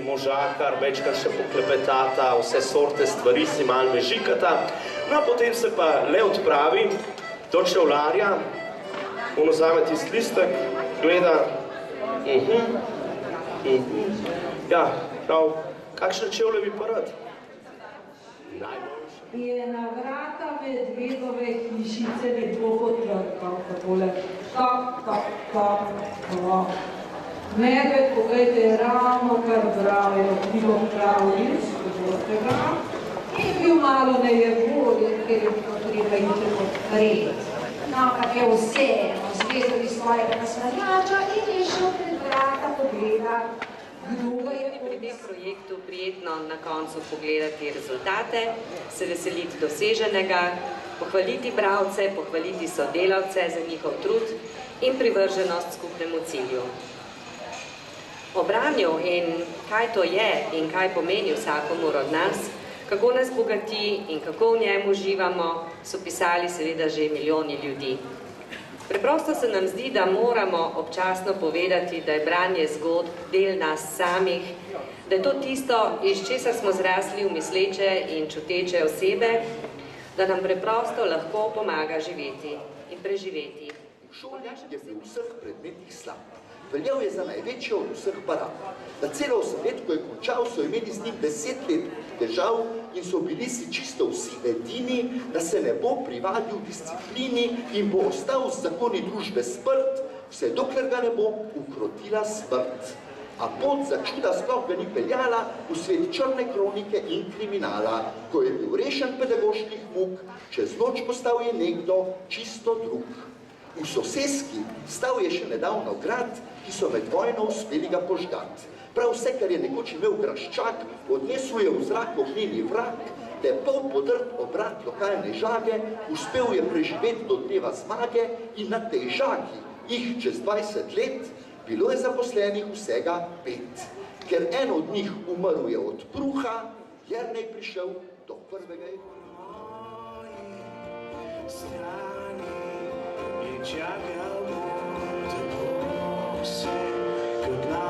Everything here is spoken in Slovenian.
Možakar, večkrat še poklepetata, vse sorte stvari si malo mežikata. No, potem se pa le odpravi do čevlarja, on vzame tisti listek, gleda, ja, prav, kakšne čevlje bi pa rad? Je na vrata medvedove hišice nekdo potrkal, takole, tak. Medved, pogledajte, je ravno kar bral, je bilo pravljic, podrotega, in bil malo nejevoljen, ker je bilo treba iti odpreti. No, kak je vseeno, zvezali svojega naslanjača in je šel pred vrata pogledat, kdo ga je pri tem projektu prijetno na koncu pogledati rezultate, se veseliti doseženega, pohvaliti bralce, pohvaliti sodelavce za njihov trud in privrženost skupnemu cilju. O branju in kaj to je in kaj pomeni vsakomur od nas, kako nas bogati in kako v njem uživamo, so pisali seveda že milijoni ljudi. Preprosto se nam zdi, da moramo občasno povedati, da je branje zgodb del nas samih, da je to tisto, iz česa smo zrasli v misleče in čuteče osebe, da nam preprosto lahko pomaga živeti in preživeti. V šoli je bil vseh predmetih slab. Veljal je za največjo od vseh barab. Na celo 8 let, ko je končal, so imeli z njim 10 let težav in so bili si čisto vsi edini, da se ne bo privadil disciplini in bo ostal z zakoni družbe sprt, vse dokler ga ne bo ukrotila smrt. A pot za čuda sploh ga ni peljala v svet črne kronike in kriminala. Ko je bil rešen pedagoških muk, čez noč postal je nekdo čisto drug. V soseski stal je še nedavno grad, ki so med vojno uspeli ga požgati. Prav vse, kar je nekoč imel Graščak, odnesel je v zrak ognjeni vrak, te pol podrt obrat lokalne žage, uspel je preživeti do dneva zmage in na tej žagi jih čez 20 let bilo je zaposlenih vsega 5. Ker en od njih umrl je od bruha, Jernej prišel do prvega Čakal bom, da bo vse kot